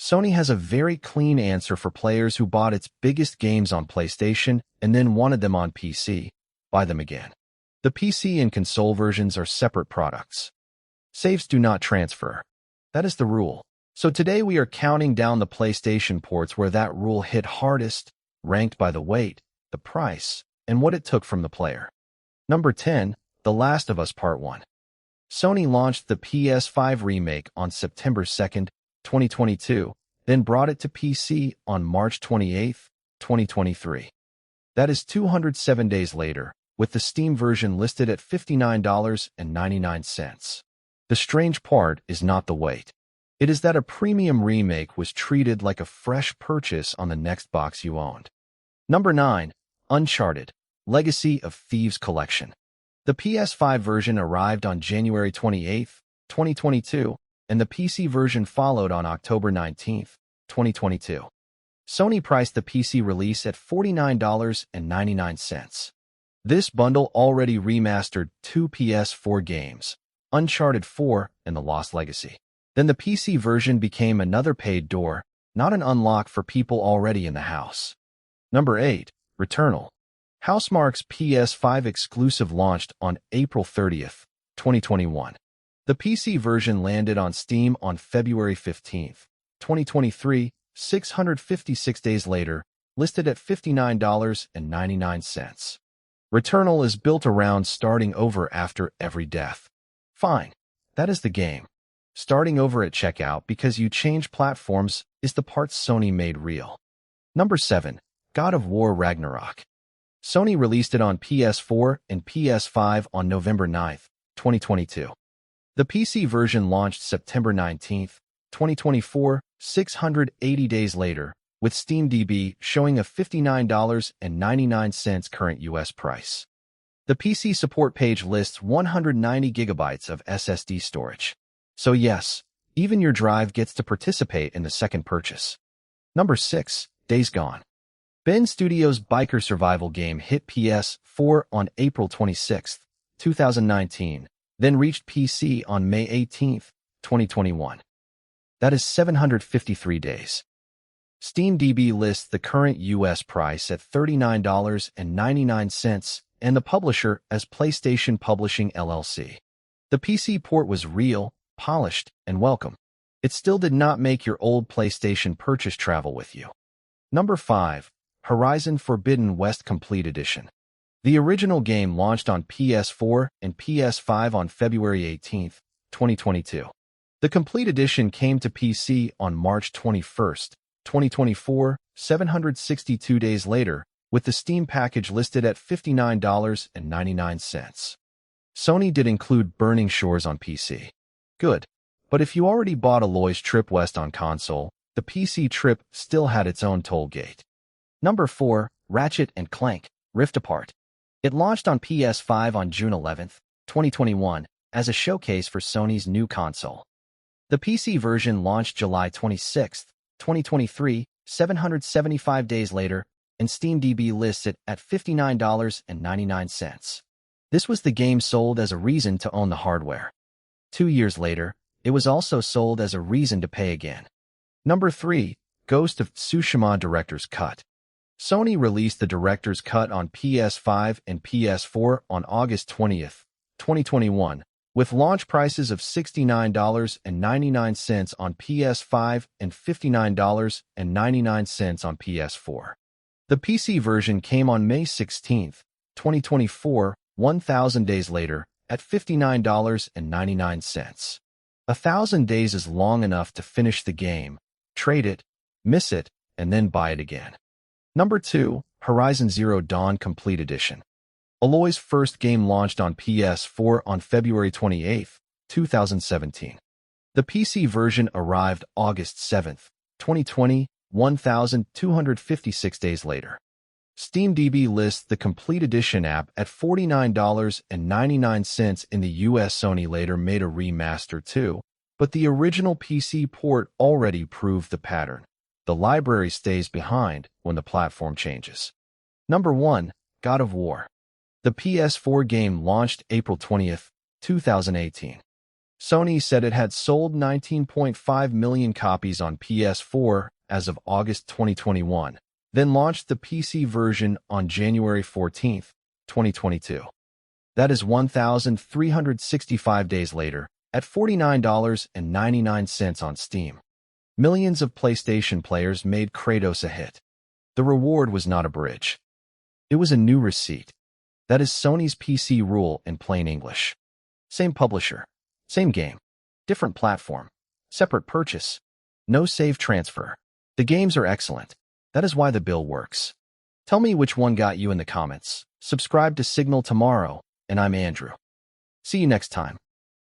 Sony has a very clean answer for players who bought its biggest games on PlayStation and then wanted them on PC. Buy them again. The PC and console versions are separate products. Saves do not transfer. That is the rule. So today we are counting down the PlayStation ports where that rule hit hardest, ranked by the weight, the price, and what it took from the player. Number 10, The Last of Us Part 1. Sony launched the PS5 remake on September 2nd, 2022, then brought it to PC on March 28, 2023. That is 207 days later, with the Steam version listed at $59.99. The strange part is not the wait. It is that a premium remake was treated like a fresh purchase on the next box you owned. Number 9. Uncharted, Legacy of Thieves Collection. The PS5 version arrived on January 28, 2022, and the PC version followed on October 19, 2022. Sony priced the PC release at $49.99. This bundle already remastered two PS4 games, Uncharted 4 and The Lost Legacy. Then the PC version became another paid door, not an unlock for people already in the house. Number 8. Returnal. Housemarque's PS5 exclusive launched on April 30th, 2021. The PC version landed on Steam on February 15th, 2023, 656 days later, listed at $59.99. Returnal is built around starting over after every death. Fine, that is the game. Starting over at checkout because you change platforms is the part Sony made real. Number 7. God of War Ragnarok. Sony released it on PS4 and PS5 on November 9, 2022. The PC version launched September 19, 2024, 680 days later, with SteamDB showing a $59.99 current US price. The PC support page lists 190 gigabytes of SSD storage. So yes, even your drive gets to participate in the second purchase. Number 6. Days Gone. Ben Studios' biker survival game hit PS4 on April 26, 2019, then reached PC on May 18, 2021. That is 753 days. SteamDB lists the current US price at $39.99 and the publisher as PlayStation Publishing LLC. The PC port was real, polished, and welcome. It still did not make your old PlayStation purchase travel with you. Number 5. Horizon Forbidden West Complete Edition. The original game launched on PS4 and PS5 on February 18, 2022. The Complete Edition came to PC on March 21, 2024, 762 days later, with the Steam package listed at $59.99. Sony did include Burning Shores on PC. Good. But if you already bought Aloy's Trip West on console, the PC trip still had its own toll gate. Number 4. Ratchet & Clank, Rift Apart. It launched on PS5 on June 11, 2021, as a showcase for Sony's new console. The PC version launched July 26, 2023, 775 days later, and SteamDB lists it at $59.99. This was the game sold as a reason to own the hardware. 2 years later, it was also sold as a reason to pay again. Number 3. Ghost of Tsushima Director's Cut. Sony released the Director's Cut on PS5 and PS4 on August 20, 2021, with launch prices of $69.99 on PS5 and $59.99 on PS4. The PC version came on May 16, 2024, 1,000 days later, at $59.99. 1,000 days is long enough to finish the game, trade it, miss it, and then buy it again. Number 2. Horizon Zero Dawn Complete Edition. Aloy's first game launched on PS4 on February 28, 2017. The PC version arrived August 7, 2020, 1,256 days later. SteamDB lists the Complete Edition app at $49.99 in the US. Sony later made a remaster too, but the original PC port already proved the pattern. The library stays behind when the platform changes. Number 1. God of War. The PS4 game launched April 20, 2018. Sony said it had sold 19.5 million copies on PS4 as of August 2021, then launched the PC version on January 14, 2022. That is 1,365 days later, at $49.99 on Steam. Millions of PlayStation players made Kratos a hit. The reward was not a bridge. It was a new receipt. That is Sony's PC rule in plain English. Same publisher, same game, different platform, separate purchase, no save transfer. The games are excellent. That is why the bill works. Tell me which one got you in the comments. Subscribe to Signal tomorrow, and I'm Andrew. See you next time.